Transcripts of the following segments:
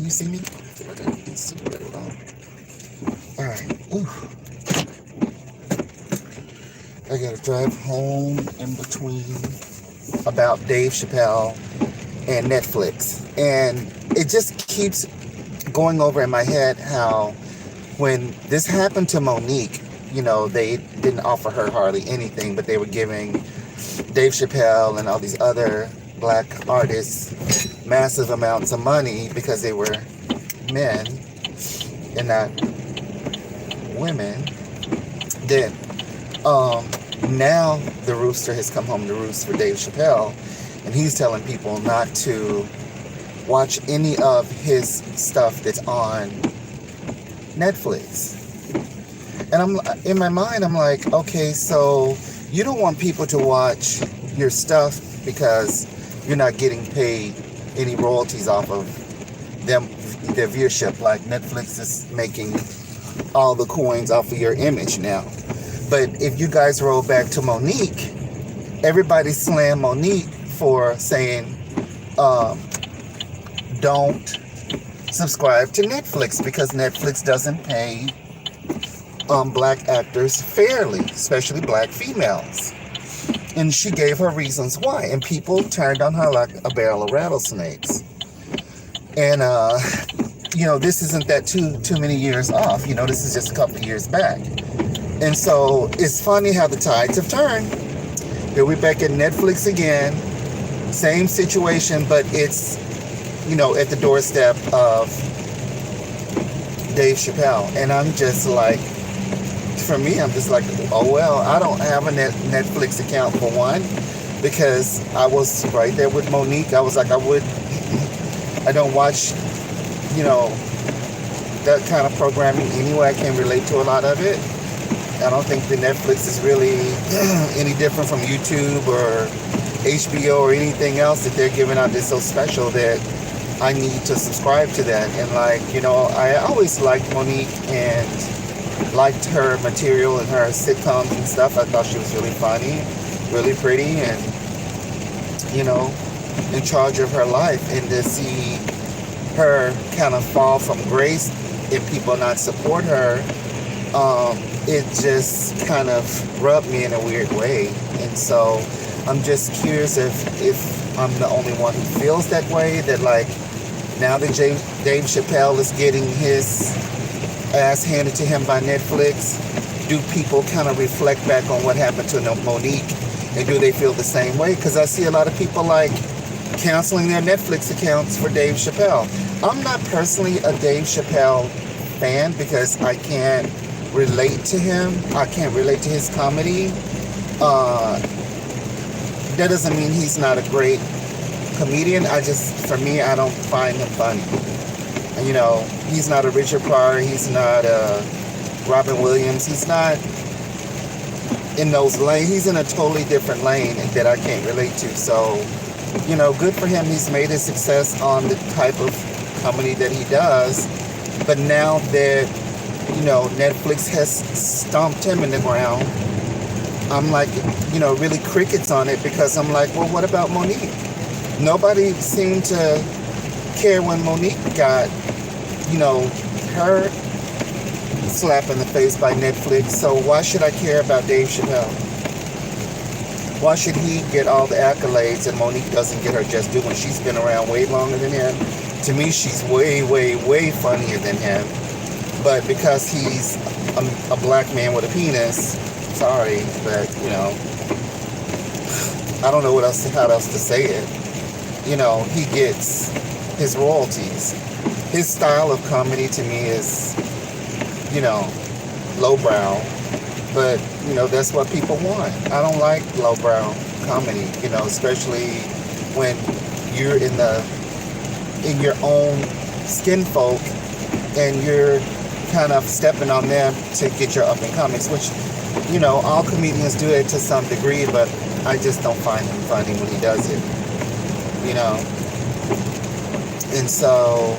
you see me? I feel like I can see better on. Alright. Ooh. I gotta drive home in between about Dave Chapelle and Netflix. And it just keeps going over in my head how when this happened to Monique, they didn't offer her hardly anything, but they were giving Dave Chapelle and all these other black artists massive amounts of money because they were men and not women. Then now the rooster has come home to roost for Dave Chapelle, and he's telling people not to watch any of his stuff that's on Netflix. And I'm in my mind, I'm like, okay, so you don't want people to watch your stuff because you're not getting paid any royalties off of them, their viewership. Like Netflix is making all the coins off of your image now. But if you guys roll back to Monique, everybody slammed Monique for saying, don't subscribe to Netflix because Netflix doesn't pay black actors fairly, especially black females. And she gave her reasons why, and people turned on her like a barrel of rattlesnakes. And this isn't that too many years off. This is just a couple of years back. And so it's funny how the tides have turned. Here we're back at Netflix again, same situation, but it's at the doorstep of Dave Chapelle. And I'm just like, for me, I'm just like, oh well, I don't have a Netflix account for one, because I was right there with Monique. I was like, I don't watch, that kind of programming anyway. I can't relate to a lot of it. I don't think the Netflix is really any different from YouTube or HBO or anything else that they're giving out that's so special that I need to subscribe to that. And I always liked Monique and liked her material and her sitcoms and stuff. I thought she was really funny, really pretty, and in charge of her life. And to see her kind of fall from grace and people not support her, it just kind of rubbed me in a weird way. And so I'm just curious if I'm the only one who feels that way, that now that Dave Chapelle is getting his ass handed to him by Netflix, do people kind of reflect back on what happened to Monique, and do they feel the same way? Because I see a lot of people canceling their Netflix accounts for Dave Chapelle. I'm not personally a Dave Chapelle fan because I can't relate to him. I can't relate to his comedy. That doesn't mean he's not a great comedian. For me, I don't find him funny. He's not a Richard Pryor. He's not a Robin Williams. He's not in those lanes. He's in a totally different lane that I can't relate to. So, good for him. He's made a success on the type of comedy that he does. But now that, Netflix has stomped him in the ground, I'm really crickets on it, because I'm like, well, what about Monique? Nobody seemed to care when Monique got, her slap in the face by Netflix. So why should I care about Dave Chapelle? Why should he get all the accolades and Monique doesn't get her just due when she's been around way longer than him? To me, she's way, way, way funnier than him. But because he's a black man with a penis, sorry, but, I don't know how else to say it. He gets his royalties. His style of comedy to me is, lowbrow. But, that's what people want. I don't like lowbrow comedy, especially when you're in your own skinfolk and you're kind of stepping on them to get your up and comings, which, all comedians do it to some degree, but I just don't find him funny when he does it, And so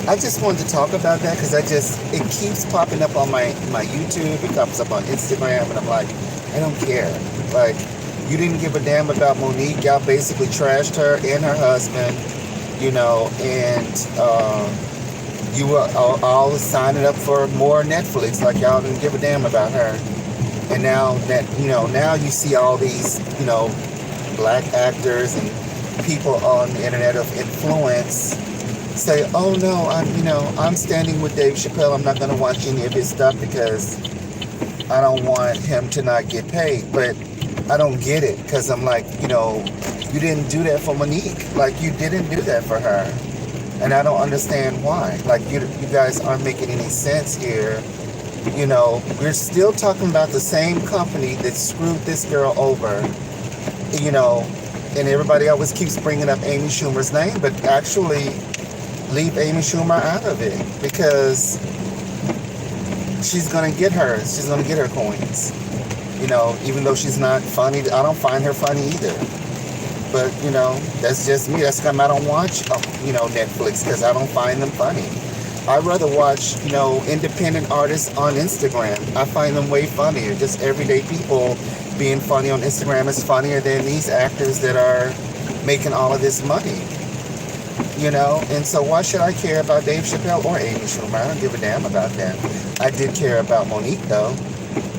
I just wanted to talk about that because it keeps popping up on my YouTube. It comes up on Instagram, and I'm like, I don't care. You didn't give a damn about Monique. Y'all basically trashed her and her husband, and You were all signing up for more Netflix, like y'all didn't give a damn about her. And now that, now you see all these, black actors and people on the internet of influence say, oh no, I'm standing with Dave Chapelle. I'm not going to watch any of his stuff because I don't want him to not get paid. But I don't get it, because I'm like, you didn't do that for Monique. Like, you didn't do that for her. And I don't understand why. Like, you guys aren't making any sense here. We're still talking about the same company that screwed this girl over, and everybody always keeps bringing up Amy Schumer's name, but actually leave Amy Schumer out of it, because she's going to get hers. She's going to get her coins. Even though she's not funny, I don't find her funny either. But, that's just me. That's come I don't watch, Netflix, because I don't find them funny. I'd rather watch, independent artists on Instagram. I find them way funnier. Just everyday people being funny on Instagram is funnier than these actors that are making all of this money. And so why should I care about Dave Chapelle or Amy Schumer? I don't give a damn about them. I did care about Monique, though,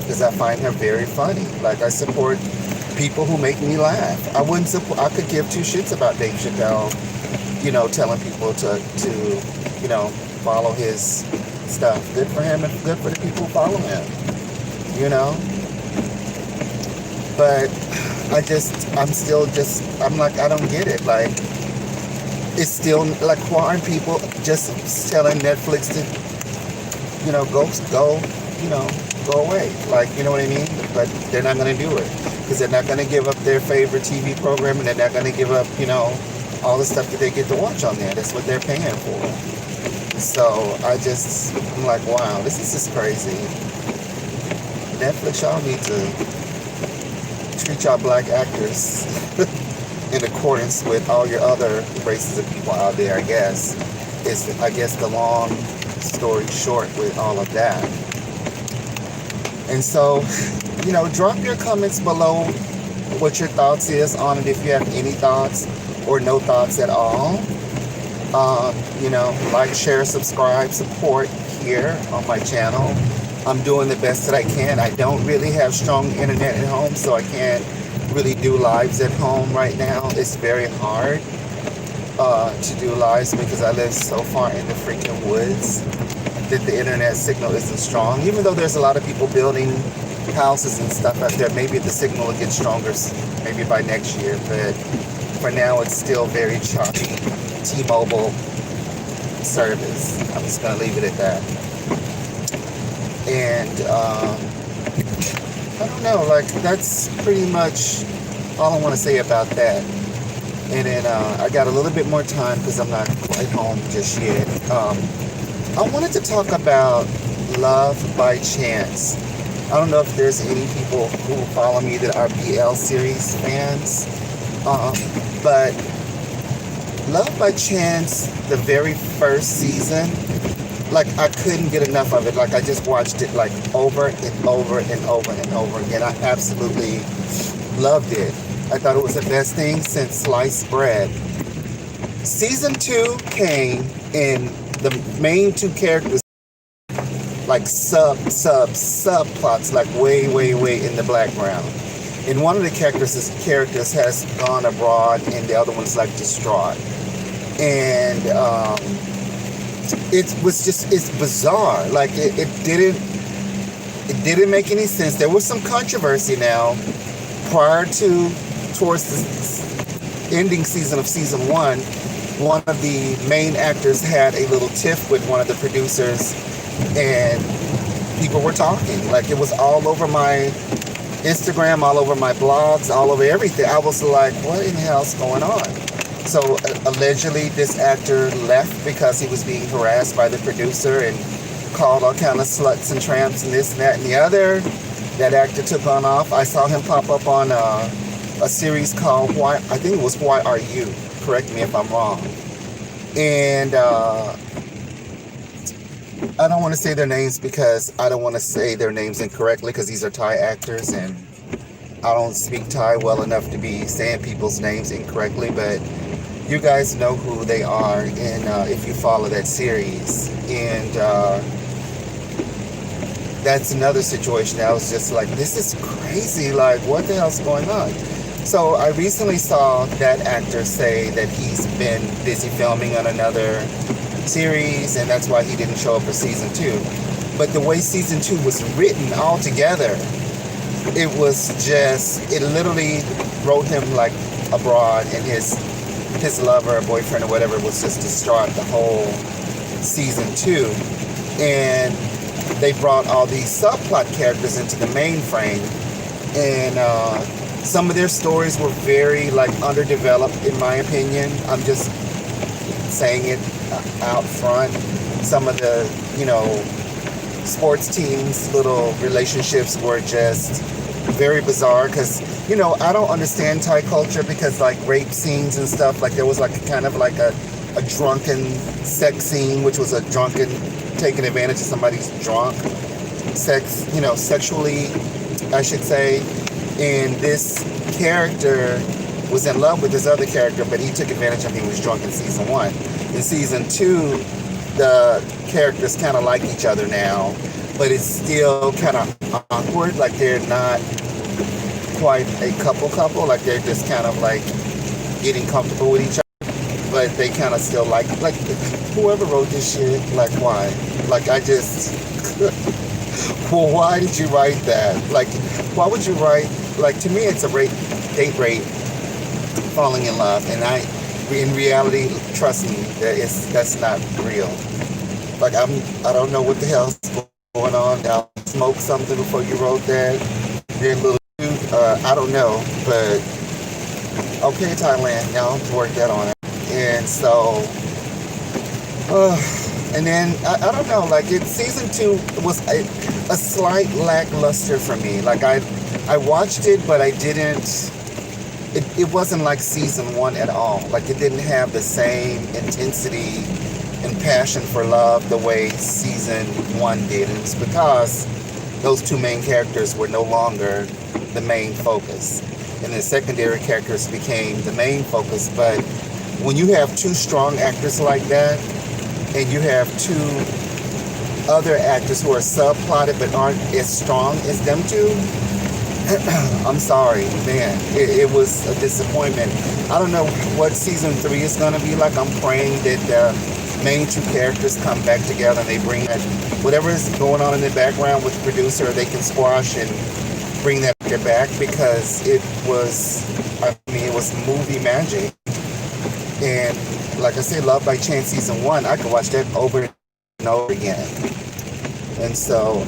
because I find her very funny. Like, I support people who make me laugh. I could give two shits about Dave Chapelle, telling people to follow his stuff. Good for him and good for the people who follow him, But I'm like, I don't get it. Like, it's still, like, why aren't people just telling Netflix to, go away? Like, you know what I mean? But they're not going to do it, because they're not going to give up their favorite TV program, and they're not going to give up, all the stuff that they get to watch on there. That's what they're paying for. So I'm like, wow, this is just crazy. Netflix, y'all need to treat y'all black actors in accordance with all your other races of people out there, I guess. Is the long story short with all of that. And so, drop your comments below what your thoughts is on it, if you have any thoughts or no thoughts at all. Like, share, subscribe, support here on my channel. I'm doing the best that I can. I don't really have strong internet at home, so I can't really do lives at home right now. It's very hard to do lives because I live so far in the freaking woods that the internet signal isn't strong. Even though there's a lot of people building houses and stuff out there, maybe the signal will get stronger maybe by next year, but for now it's still very choppy. T-Mobile service. I'm just gonna leave it at that. And I don't know, like, that's pretty much all I want to say about that. And then I got a little bit more time because I'm not quite home just yet. I wanted to talk about Love by Chance. I don't know if there's any people who follow me that are BL series fans, but Love by Chance, the very first season, like, I couldn't get enough of it. Like, I just watched it, like, over and over and over and over again. I absolutely loved it. I thought it was the best thing since sliced bread. Season 2 came, and the main two characters, like, subplots, like, way in the background. And one of the characters has gone abroad, and the other one's, like, distraught. And it's bizarre. Like, it didn't make any sense. There was some controversy now towards the ending season of season 1. One of the main actors had a little tiff with one of the producers, and people were talking. Like, it was all over my Instagram, all over my blogs, all over everything. I was like, what in the hell's going on? So allegedly this actor left because he was being harassed by the producer and called all kind of sluts and tramps and this and that and the other. That actor took on off. I saw him pop up on a series called I think it was Why Are You? Correct me if I'm wrong. And I don't want to say their names because I don't want to say their names incorrectly, because these are Thai actors and I don't speak Thai well enough to be saying people's names incorrectly. But You guys know who they are, and if you follow that series, and that's another situation that I was just like, this is crazy. Like, what the hell's going on? So I recently saw that actor say that he's been busy filming on another series, and that's why he didn't show up for season 2. But the way season 2 was written all together, it was just, it literally wrote him like abroad, and his lover or boyfriend or whatever was just distraught the whole season 2. And they brought all these subplot characters into the mainframe, and some of their stories were very like underdeveloped in my opinion. I'm just saying it out front. Some of the, sports teams' little relationships were just very bizarre, because I don't understand Thai culture, because like rape scenes and stuff, like there was like kind of like a drunken sex scene, which was a drunken taking advantage of somebody's drunk sex, sexually, I should say. And this character was in love with this other character, but he took advantage of him. He was drunk in season 1. In season 2, the characters kind of like each other now, but it's still kind of awkward. Like they're not quite a couple, like they're just kind of like getting comfortable with each other, but they kind of still like whoever wrote this shit, like why? Like I just, well, why did you write that? Like, why would you write, like to me it's a date rape, falling in love, and in reality, trust me, that's not real. Like I don't know what the hell's going on. I'll smoke something before you wrote that. They're a little, I don't know, but okay, Thailand, y'all work that on it. And so, and then I don't know, like season 2 was a slight lackluster for me. Like I watched it, but I didn't. It wasn't like season 1 at all. Like it didn't have the same intensity and passion for love the way season 1 did. And it's because those 2 main characters were no longer the main focus, and the secondary characters became the main focus. But when you have 2 strong actors like that, and you have 2 other actors who are subplotted but aren't as strong as them 2, I'm sorry, man. It was a disappointment. I don't know what season 3 is going to be like. I'm praying that the main 2 characters come back together and they bring that, whatever is going on in the background with the producer, they can squash and bring that back, because it was movie magic. And like I said, Love by Chance season 1, I could watch that over and over again. And so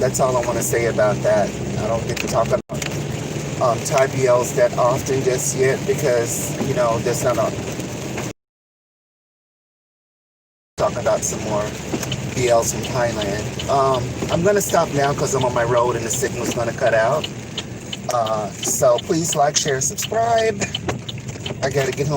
that's all I want to say about that. I don't get to talk about Thai BLs that often just yet, because there's not talking about some more BLs from Thailand. I'm gonna stop now because I'm on my road and the signal's gonna cut out. So please like, share, subscribe. I gotta get home.